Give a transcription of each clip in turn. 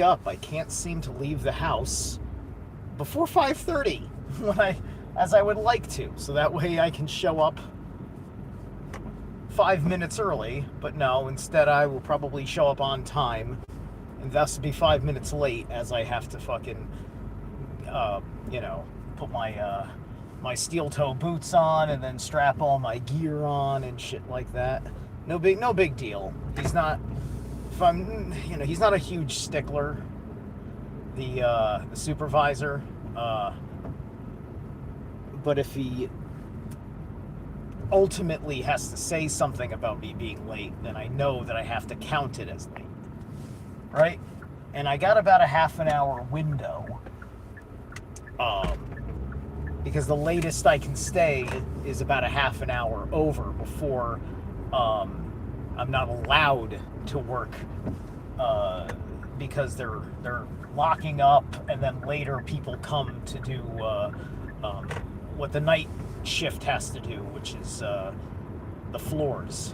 up, I can't seem to leave the house before 5:30 as I would like to, so that way I can show up 5 minutes early. But no, instead I will probably show up on time and thus be 5 minutes late, as I have to fucking put my steel toe boots on and then strap all my gear on and shit like that. No big deal. He's not he's not a huge stickler, the supervisor, but if he ultimately has to say something about me being late, then I know that I have to count it as late, right? And I got about a half an hour window, because the latest I can stay is about a half an hour over before I'm not allowed to work, because they're locking up, and then later people come to do what the night shift has to do, which is the floors.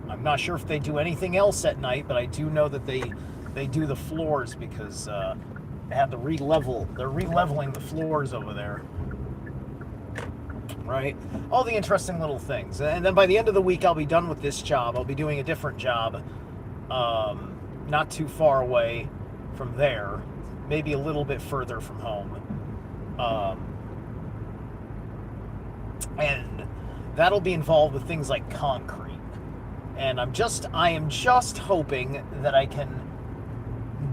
I'm not sure if they do anything else at night, but I do know that they do the floors, because they have to re-level. They're re-leveling the floors over there, right? All the interesting little things. And then by the end of the week, I'll be done with this job. I'll be doing a different job, not too far away from there, maybe a little bit further from home. And that'll be involved with things like concrete. And I am just hoping that I can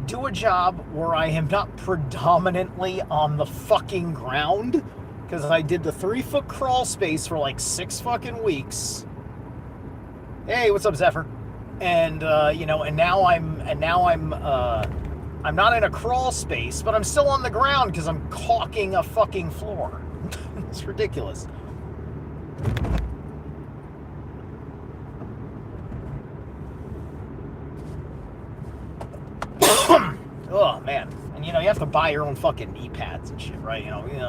do a job where I am not predominantly on the fucking ground, because I did the 3-foot crawl space for like 6 fucking weeks. Hey, what's up, Zephyr? And and now I'm not in a crawl space, but I'm still on the ground because I'm caulking a fucking floor. It's ridiculous. Oh man. And you have to buy your own fucking knee pads and shit, right?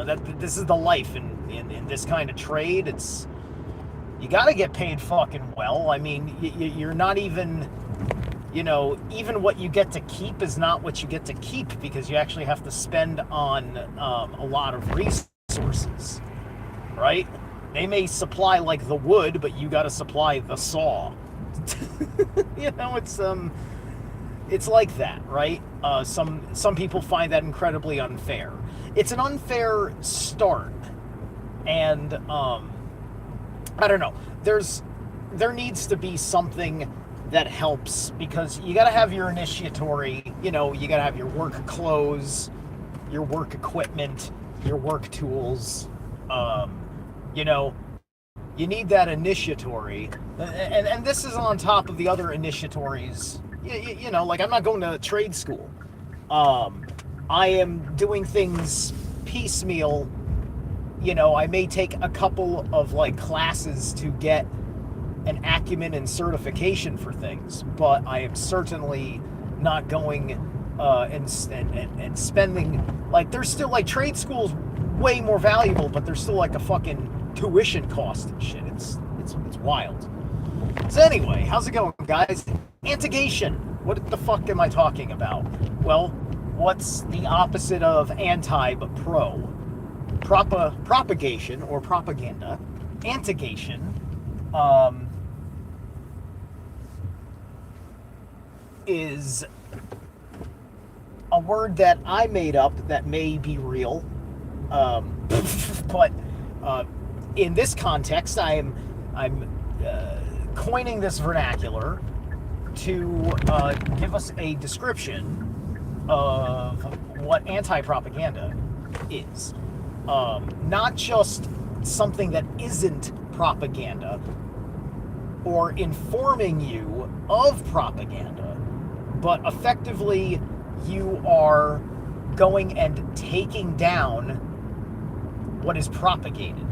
That this is the life in this kind of trade. You got to get paid fucking well. I mean, you're not even, even what you get to keep is not what you get to keep, because you actually have to spend on a lot of resources, right? They may supply like the wood, but you got to supply the saw. It's like that, right? Some people find that incredibly unfair. It's an unfair start, and I don't know. There needs to be something that helps, because you got to have your initiatory. You got to have your work clothes, your work equipment, your work tools. You need that initiatory, and this is on top of the other initiatories. Like, I'm not going to trade school. I am doing things piecemeal. I may take a couple of like classes to get an acumen and certification for things, but I am certainly not going and spending, like, there's still like trade school's way more valuable, but there's still like a fucking tuition cost and shit. It's wild. So anyway, how's it going, guys? Antigation. What the fuck am I talking about? Well, what's the opposite of anti but pro? Propagation or propaganda. Antigation is a word that I made up that may be real, but in this context, I'm coining this vernacular to give us a description of what anti-propaganda is. Not just something that isn't propaganda or informing you of propaganda, but effectively you are going and taking down what is propagated.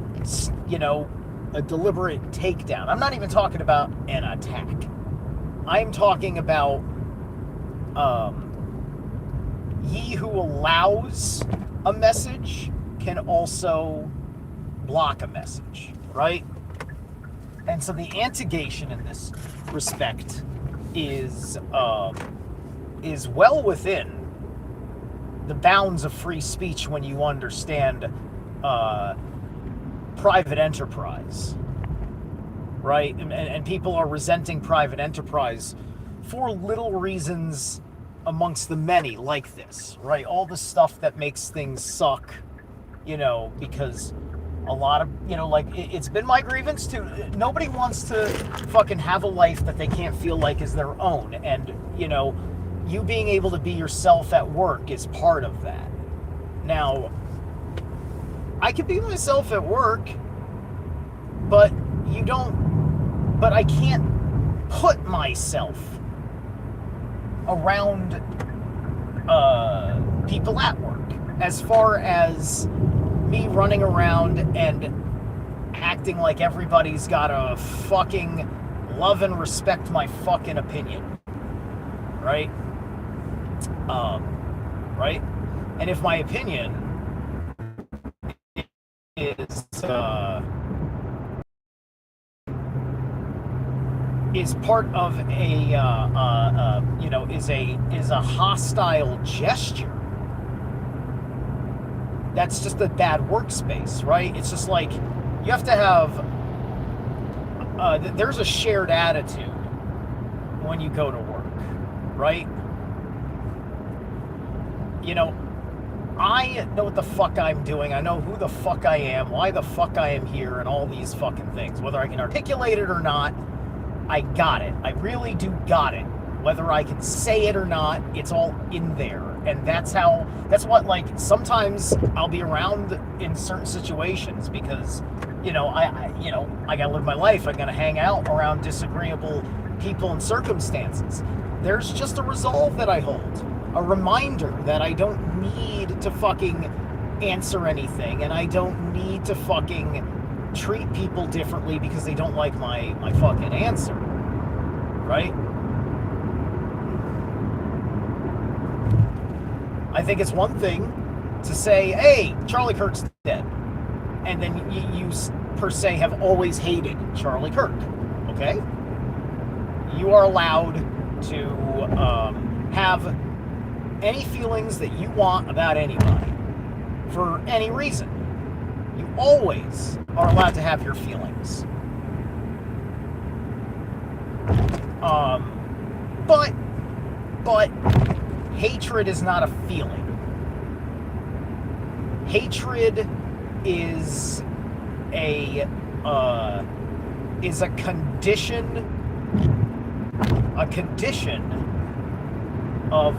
A deliberate takedown. I'm not even talking about an attack. I'm talking about he who allows a message can also block a message, right? And so the antigation in this respect is well within the bounds of free speech when you understand private enterprise, right? And people are resenting private enterprise for little reasons amongst the many, like this, right? All the stuff that makes things suck, because a lot of, like, it's been my grievance too. Nobody wants to fucking have a life that they can't feel like is their own. And, you being able to be yourself at work is part of that. Now, I can be myself at work, but I can't put myself around people at work. As far as me running around and acting like everybody's gotta fucking love and respect my fucking opinion, right? Right? And if my opinion is part of is a hostile gesture, that's just a bad workspace, right? It's just like you have to have there's a shared attitude when you go to work, right? I know what the fuck I'm doing. I know who the fuck I am, why the fuck I am here, and all these fucking things. Whether I can articulate it or not, I got it. I really do got it. Whether I can say it or not, it's all in there. And that's what, like, sometimes I'll be around in certain situations because, I gotta live my life. I gotta hang out around disagreeable people and circumstances. There's just a resolve that I hold. A reminder that I don't need to fucking answer anything, and I don't need to fucking treat people differently because they don't like my fucking answer, right? I think it's one thing to say, hey, Charlie Kirk's dead, and then you per se have always hated Charlie Kirk, okay? You are allowed to have any feelings that you want about anybody for any reason. You always are allowed to have your feelings. But hatred is not a feeling. Hatred is a condition of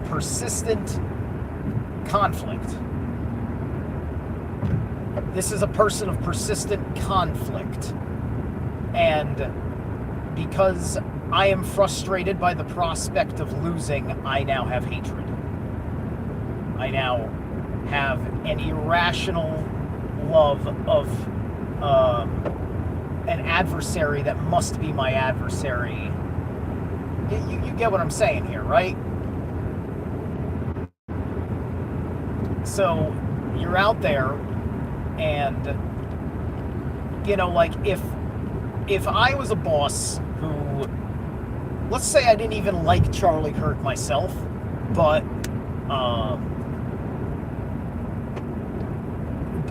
persistent conflict. This is a person of persistent conflict. And because I am frustrated by the prospect of losing, I now have hatred. I now have an irrational love of an adversary that must be my adversary. You get what I'm saying here, right? So you're out there, and like if I was a boss who, let's say I didn't even like Charlie Kirk myself, but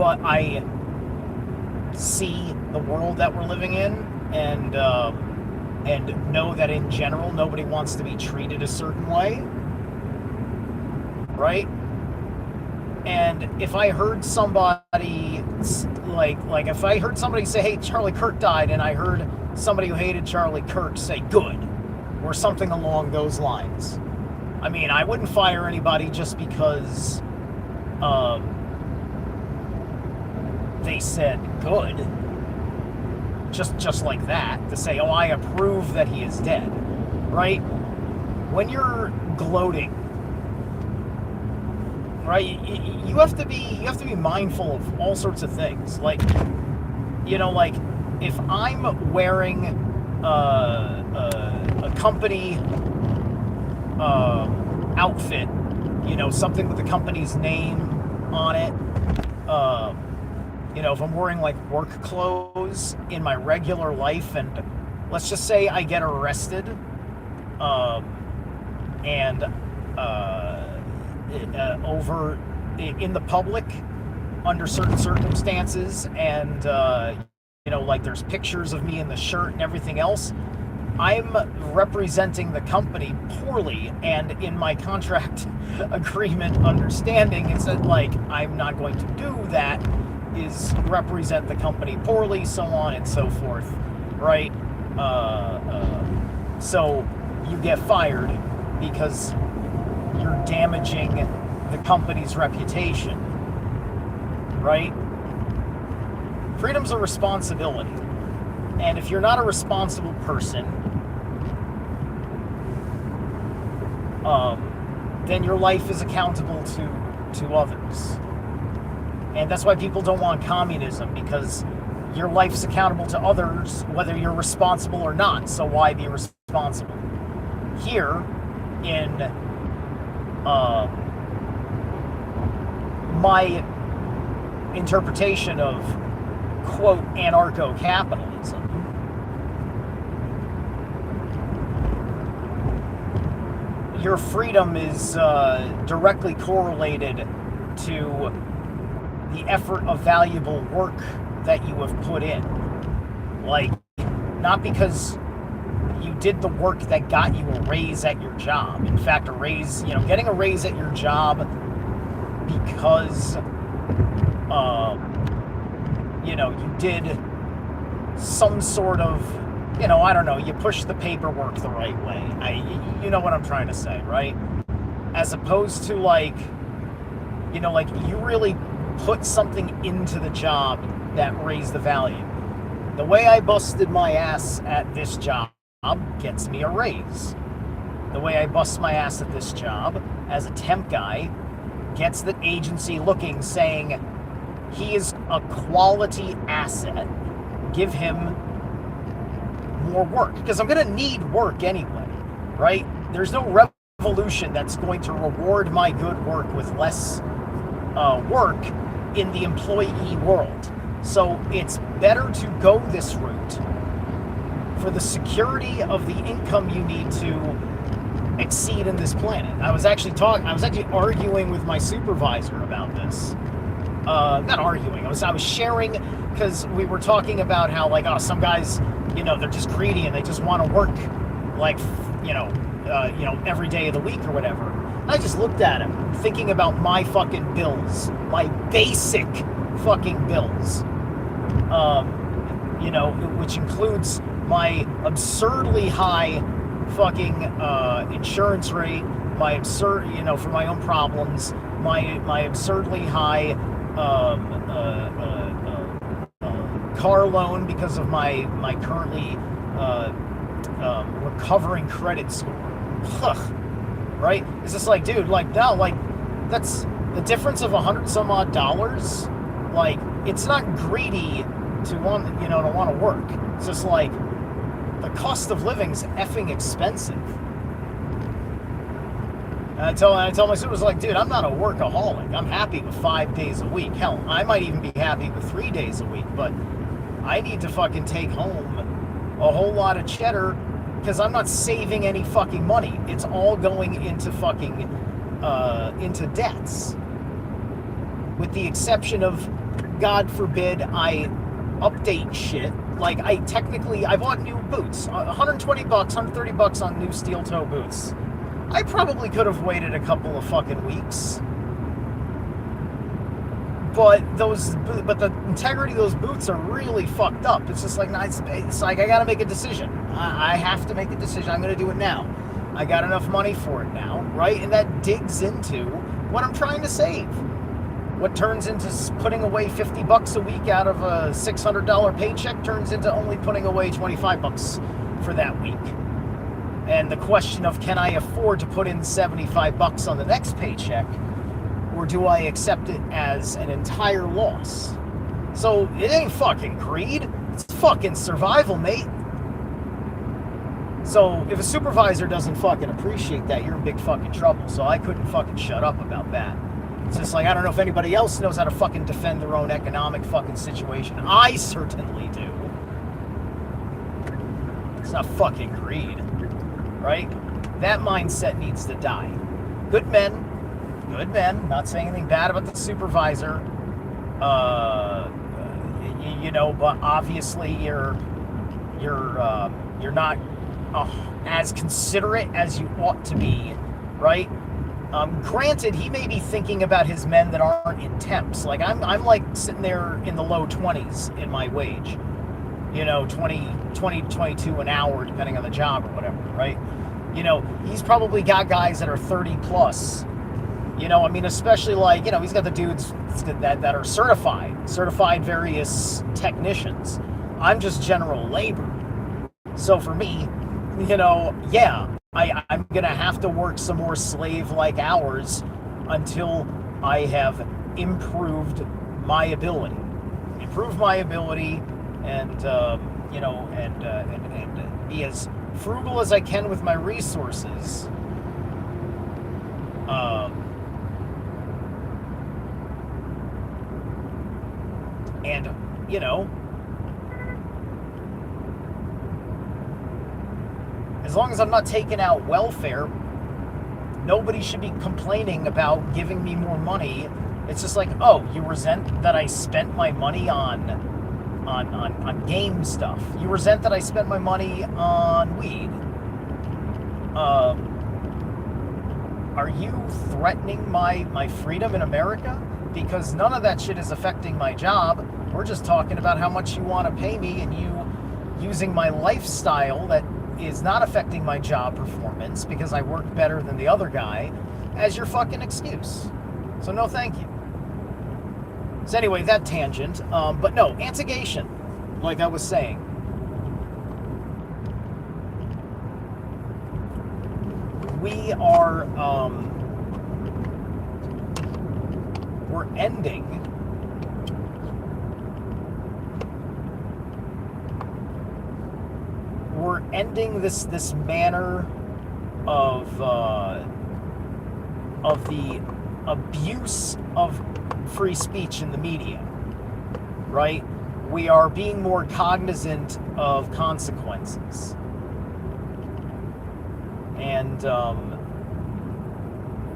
I see the world that we're living in, and know that in general nobody wants to be treated a certain way, right? And if I heard somebody like if I heard somebody say, hey, Charlie Kirk died, and I heard somebody who hated Charlie Kirk say good, or something along those lines, I mean, I wouldn't fire anybody just because they said good, just like that, to say, oh, I approve that he is dead, right? When you're gloating, right, you have to be mindful of all sorts of things, like like if I'm wearing a company outfit, something with the company's name on it, if I'm wearing like work clothes in my regular life, and let's just say I get arrested, and over in the public under certain circumstances, and like there's pictures of me in the shirt and everything else, I'm representing the company poorly, and in my contract agreement understanding, it's that like I'm not going to do that, is represent the company poorly, so on and so forth, right? So you get fired because you're damaging the company's reputation, right? Freedom's a responsibility. And if you're not a responsible person, then your life is accountable to others. And that's why people don't want communism, because your life's accountable to others, whether you're responsible or not. So why be responsible? Here, in my interpretation of, quote, anarcho-capitalism, your freedom is directly correlated to the effort of valuable work that you have put in. Like, not because you did the work that got you a raise at your job. In fact, a raise, getting a raise at your job because, you did some sort of, I don't know, you pushed the paperwork the right way. You know what I'm trying to say, right? As opposed to like you really put something into the job that raised the value. The way I busted my ass at this job gets me a raise. The way I bust my ass at this job as a temp guy gets the agency looking, saying he is a quality asset. Give him more work, because I'm going to need work anyway, right? There's no revolution that's going to reward my good work with less work in the employee world. So it's better to go this route for the security of the income you need to exceed in this planet. I was actually arguing with my supervisor about this. Not arguing. I was sharing, because we were talking about how some guys, they're just greedy and they just want to work every day of the week or whatever. I just looked at him, thinking about my fucking bills, my basic fucking bills, which includes my absurdly high fucking insurance rate, my absurd, for my own problems, my absurdly high car loan because of my currently recovering credit score. Right? It's just like, dude, that's the difference of $100 some odd. It's not greedy to want to work. It's just like the cost of living's effing expensive. And I tell my supervisor, dude, I'm not a workaholic. I'm happy with 5 days a week. Hell, I might even be happy with 3 days a week, but I need to fucking take home a whole lot of cheddar, because I'm not saving any fucking money. It's all going into fucking into debts, with the exception of, God forbid, I update shit. I bought new boots, $120, $130 on new steel toe boots. I probably could have waited a couple of fucking weeks, but the integrity of those boots are really fucked up. It's just like, it's like I gotta make a decision. I have to make a decision. I'm gonna do it now. I got enough money for it now, right? And that digs into what I'm trying to save. What turns into putting away $50 a week out of a $600 paycheck turns into only putting away $25 for that week. And the question of, can I afford to put in $75 on the next paycheck, or do I accept it as an entire loss? So it ain't fucking greed, it's fucking survival, mate. So if a supervisor doesn't fucking appreciate that, you're in big fucking trouble. So I couldn't fucking shut up about that. It's just like, I don't know if anybody else knows how to fucking defend their own economic fucking situation. I certainly do. It's not fucking greed, right? That mindset needs to die. Good men, not saying anything bad about the supervisor, but obviously you're not as considerate as you ought to be, right? Granted, he may be thinking about his men that aren't in temps. Like I'm like sitting there in the low 20s in my wage, 20 to 22 an hour, depending on the job or whatever, right? He's probably got guys that are 30 plus. Especially like, he's got the dudes that are certified various technicians. I'm just general labor. So for me, I'm going to have to work some more slave-like hours until I have improved my ability. And be as frugal as I can with my resources. As long as I'm not taking out welfare, nobody should be complaining about giving me more money. It's just like, oh, you resent that I spent my money on game stuff. You resent that I spent my money on weed. Are you threatening my freedom in America? Because none of that shit is affecting my job. We're just talking about how much you want to pay me, and you using my lifestyle that is not affecting my job performance because I work better than the other guy as your fucking excuse. So no thank you. So anyway, that tangent. But no, antigation, like I was saying. We are, we're ending this manner of the abuse of free speech in the media, right? We are being more cognizant of consequences. And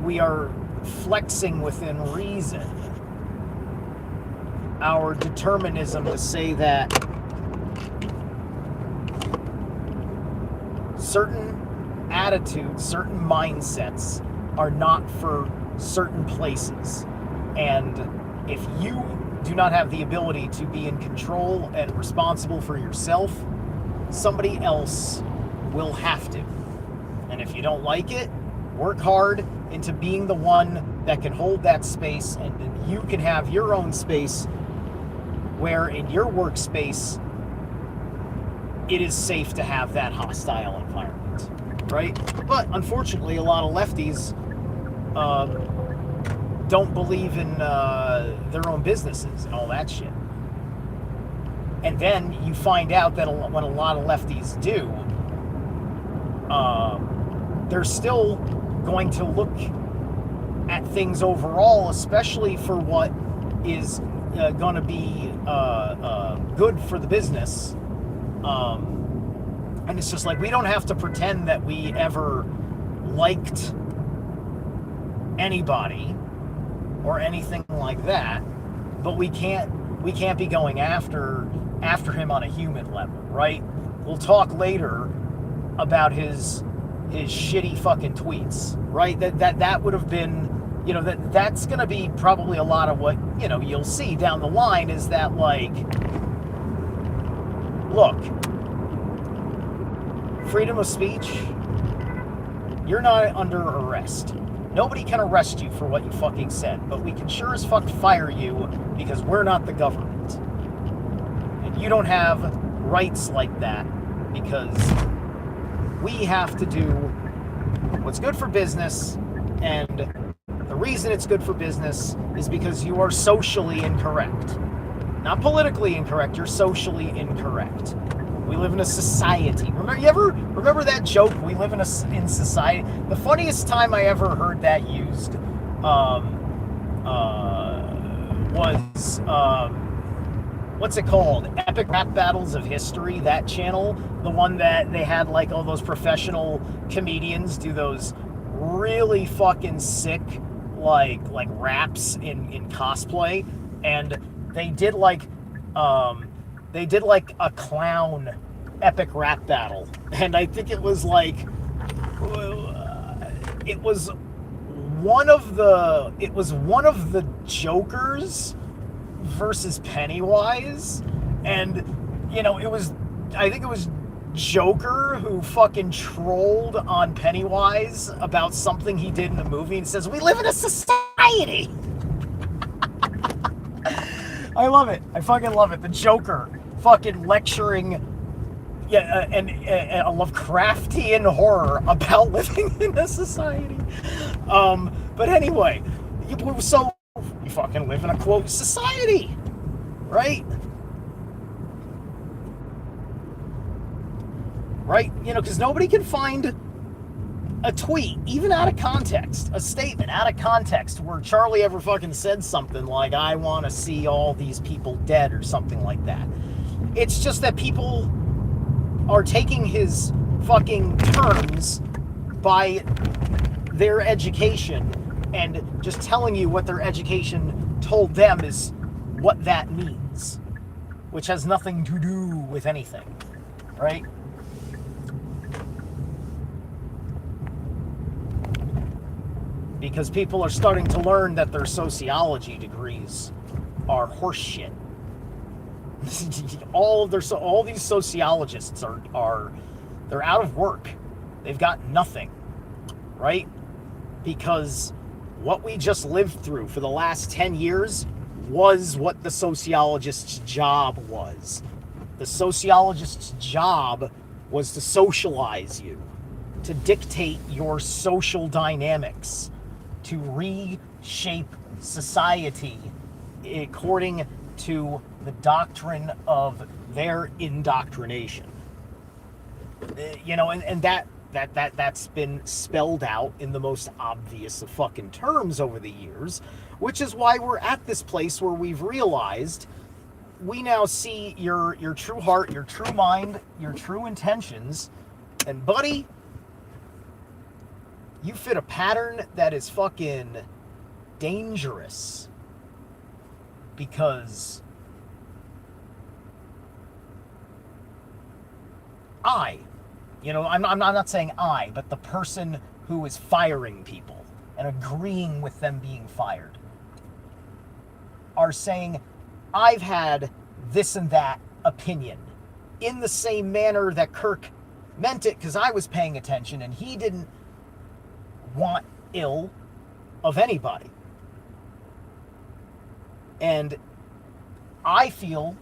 we are flexing within reason our determinism to say that certain attitudes, certain mindsets are not for certain places. And if you do not have the ability to be in control and responsible for yourself, somebody else will have to. And if you don't like it, work hard into being the one that can hold that space, and then you can have your own space where in your workspace it is safe to have that hostile environment, right? But unfortunately, a lot of lefties don't believe in their own businesses and all that shit. And then you find out that when a lot of lefties do, they're still going to look at things overall, especially for what is going to be good for the business. And it's just like, we don't have to pretend that we ever liked anybody or anything like that, but we can't be going after him on a human level, right? We'll talk later about his shitty fucking tweets, right? That would have been, that's going to be probably a lot of what, you'll see down the line, is that, like, look, freedom of speech, you're not under arrest. Nobody can arrest you for what you fucking said, but we can sure as fuck fire you because we're not the government. And you don't have rights like that because we have to do what's good for business, and the reason it's good for business is because you are socially incorrect. Not politically incorrect, you're socially incorrect. We live in a society. Remember that joke? We live in society. The funniest time I ever heard that used was what's it called? Epic Rap Battles of History, that channel, the one that they had like all those professional comedians do those really fucking sick like raps in cosplay, and they did like a clown epic rap battle, and I think it was like it was one of the Jokers versus Pennywise, and I think it was Joker who fucking trolled on Pennywise about something he did in the movie and says, "We live in a society." I love it. I fucking love it. The Joker fucking lecturing a Lovecraftian horror about living in a society. But anyway, so we fucking live in a quote society, right? Right? Because nobody can find a tweet, even out of context, a statement out of context where Charlie ever fucking said something like, "I want to see all these people dead," or something like that. It's just that people are taking his fucking terms by their education and just telling you what their education told them is what that means, which has nothing to do with anything, right? Because people are starting to learn that their sociology degrees are horseshit. all these sociologists are they're out of work. They've got nothing, right? Because what we just lived through for the last 10 years was what the sociologist's job was. The sociologist's job was to socialize you, to dictate your social dynamics, to reshape society according to the doctrine of their indoctrination. And that's been spelled out in the most obvious of fucking terms over the years, which is why we're at this place where we've realized we now see your true heart, your true mind, your true intentions, and buddy, you fit a pattern that is fucking dangerous, because I'm not saying I, but the person who is firing people and agreeing with them being fired are saying, I've had this and that opinion in the same manner that Kirk meant it, because I was paying attention and he didn't want ill of anybody. And I feel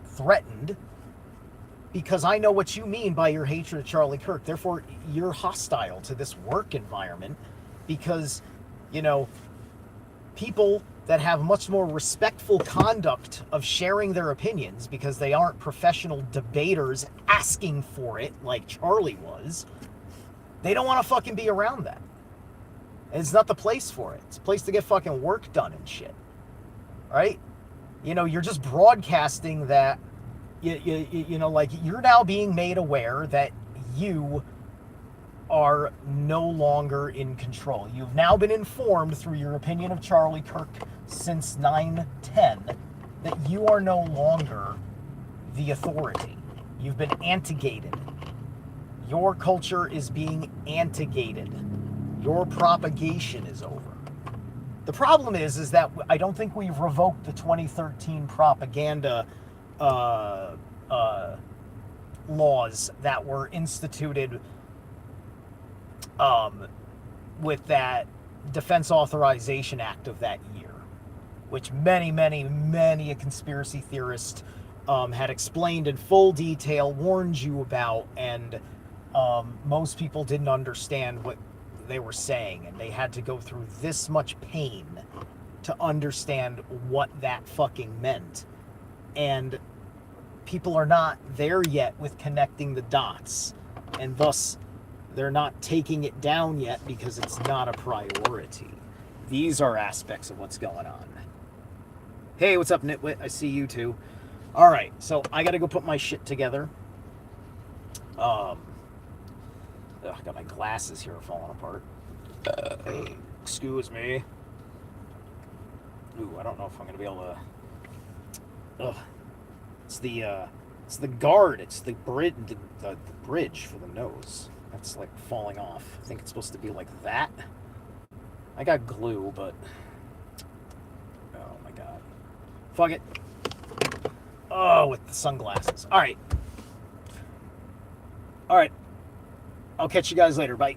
threatened because I know what you mean by your hatred of Charlie Kirk. Therefore, you're hostile to this work environment because, people that have much more respectful conduct of sharing their opinions because they aren't professional debaters asking for it like Charlie was, they don't want to fucking be around that. And it's not the place for it. It's a place to get fucking work done and shit. Right? You're just broadcasting that, like you're now being made aware that you are no longer in control. You've now been informed through your opinion of Charlie Kirk since 9/10 that you are no longer the authority. You've been antigated. Your culture is being antigated. Your propagation is over. The problem is that I don't think we've revoked the 2013 propaganda laws that were instituted with that Defense Authorization Act of that year, which many a conspiracy theorist had explained in full detail, warned you about, and most people didn't understand what they were saying, and they had to go through this much pain to understand what that fucking meant. And people are not there yet with connecting the dots, and thus they're not taking it down yet because it's not a priority. These are aspects of what's going on. Hey, what's up, Nitwit? I see you too. All right, so I got to go put my shit together. I got my glasses here falling apart. Excuse me. Ooh, I don't know if I'm gonna be able to. Ugh. It's the guard. It's the bridge. The bridge for the nose. That's like falling off. I think it's supposed to be like that. I got glue, but oh my god, fuck it. Oh, with the sunglasses. All right. All right. I'll catch you guys later. Bye.